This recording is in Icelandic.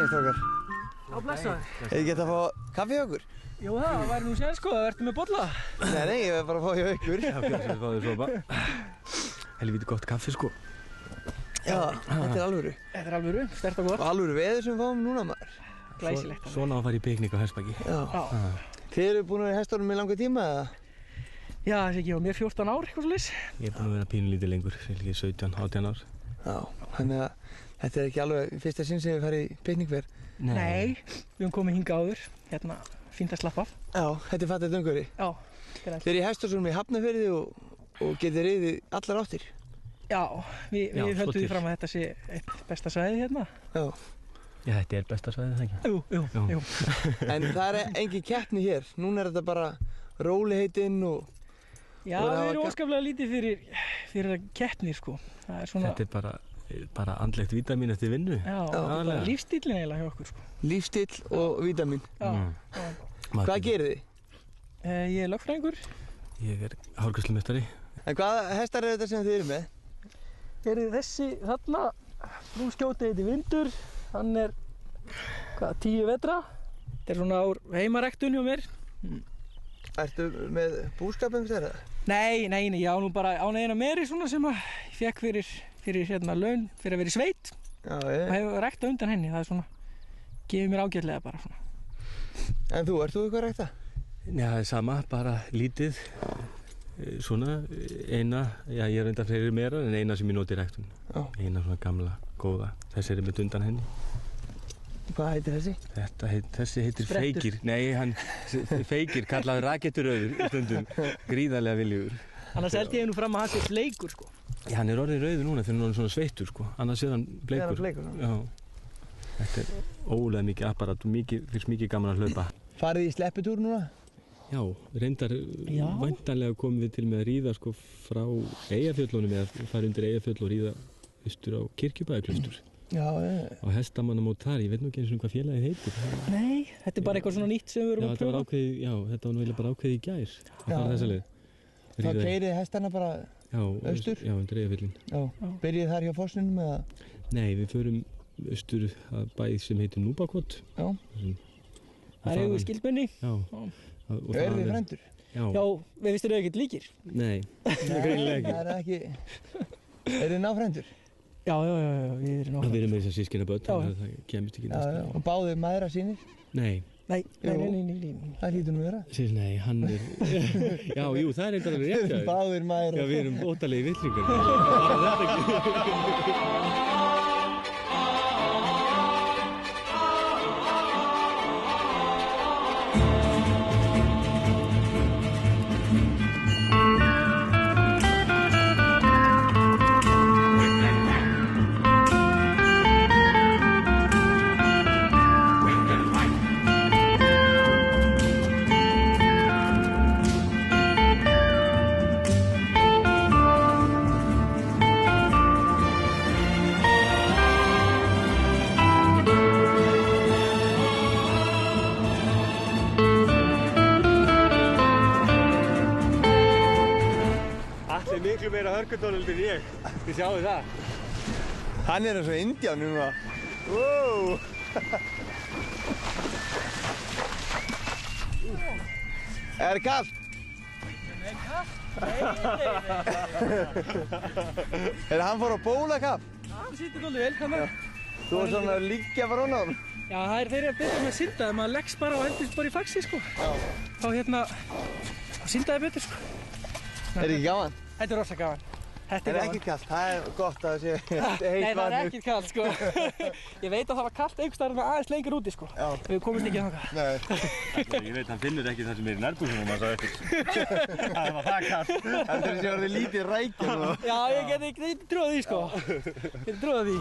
daginn, strákar. Já, blessaður. Hefði ekki gett að fá kaffi hjá okkur? Jú, það væri nú sér sko, það ertu með bolla. Nei, ég verði bara að fá hjá ykkur. Já, kannski að fá þér sopa. Helvíti gott kaffi, sko. Já, þetta alvöru. Þetta alvöru, sterkt og gott. Og alvöru veður sem við fáum núna, maður. Glæsilegt. Svona á að fara í piknik á Hestbaki. Já. Þið eru búin að vera í hestunum í langa tíma, eða? Já, það sé ekki, mér 14 ár, eitthvað svolítið. Ég er búin að vera pínulítið lengur, ekki 17, 18 ár. Já, þannig að þetta ekki alveg fyrsta sinn sem við farið í piknikferð. Nei, við höfum komið hinga áður, hérna, fínt að slappa af. Já, þetta fallegt umhverfi. Já, þetta Þið eru í hestunum í Hafnarfirði og getið riðið allar áttir. Já, við höldum því fram að þetta sé eitt besta svæði hérna. Já. Já, þetta er besta svæðið, það ekki? Jú. En það er engin keppni hér. Núna er þetta bara róliheitinn og... Já, við erum óskaplega lítið fyrir keppnir, sko. Það er svona... Þetta er bara andlegt vítamín eftir vinnu. Já, bara lífstílinn eiginlega hjá okkur, sko. Lífstíll og vítamín. Já. Hvað gerir þið? Ég er lögfræðingur. Ég er hárgreiðslumestari. En hvaða hestar eru þetta sem þið eru með? Þessi þarna, brúskjóti heiti Vindur. Hann er, 10 vetra. Þetta er svona úr heimaræktun hjá mér. Ertu með búskap einhvers þeirra? Nei, ég á nú bara eina meri svona sem ég fekk fyrir hérna laun fyrir að vera í sveit. Já, og hefur ræktað undan henni, það er svona, gefur mér ágætlega bara svona. En ert þú eitthvað að rækta? Já, það er sama, bara lítið, svona, ég er reyndar fleiri meira en eina sem ég noti í ræktun. Já. Eina svona gamla, góða, þessi er með undan henni. Hvað heitir þessi? Þessi heitir Sprettur. Feykir. Nei, Feykir, kallaður raketturauður stundum, gríðarlega viljugur. Annars held ég nú fram að hann sé bleikur, sko. Já, hann er orðinn rauður núna þegar hann er orðinn svona sveittur, sko. Annars er hann bleikur. Er hann bleikur, já. Þetta er ólega mikið apparat og fyrst mikið gaman að hlaupa. Farið í sleppitúr núna? Já, reyndar væntanlega komum við til með að ríða sko frá Eyjafjöllunum eða fara undir Eyjafjöll og ríða austur á Kirkjubæjarklaustur. Já, á hestamannamót þar, ég veit nú ekki eins og hvað félagið heitir. Nei, þetta er bara eitthvað svona nýtt sem við erum að pröfa. Þetta var nú bara ákveðið í gær að fara þessa leið. Þá keyrið hestarna bara austur? Já, undir Eyjafjöllin. Já, byrjið þar hjá Fossninum eða? Nei, við förum austur að bæ sem heitir Núbakot. Já. Það er við skildmenni. Já. Eru þið frændur? Já, við vistum þau ekkert líkir. Nei, greinilega ekki. Það er ekki... Eru þið náfrændur? Já, við erum náfrændur. Við erum með þess að sískinabörn, þannig að það kemist ekki næst. Já, og báðið mæðra sínir? Nei. Nei. Það hlýtur nú vera. Nei, hann er... Já, jú, það er eitthvað alveg rétt hjá þér. Báðir mæðra. Já, við erum óttalegi vittlingar. Það er ekki. Miklu meira hörkudónald en ég, þið sjáu það. Hann er eins og Indján núna. Wow. Er kallt? Nei, kallt? Nei. Hann fór á bólakapp? Já, það sýttir alveg vel, kannar. Þú var svona að liggja bara honum? Já, þeir eru betur með að synda, ef maður leggst bara og hendist bara í faxi, sko. Já. Þá syndaði betur, sko. Er ekki gaman? Þetta er rosa gaman. Þetta er ekki kallt, það er gott að það sé heitt vatn. Nei, það er ekki kallt, sko. Ég veit að það var kallt einhvers staðar aðeins lengur úti, sko. Já. Við komumst ekki þangað. Nei. Ég veit, hann finnur ekki það sem er í nærbúðunum að það eftir. Það var það kallt. Heldur þessi að verði lítið rækjum og... Já, ég geti trúið því, sko. Ég geti trúið því.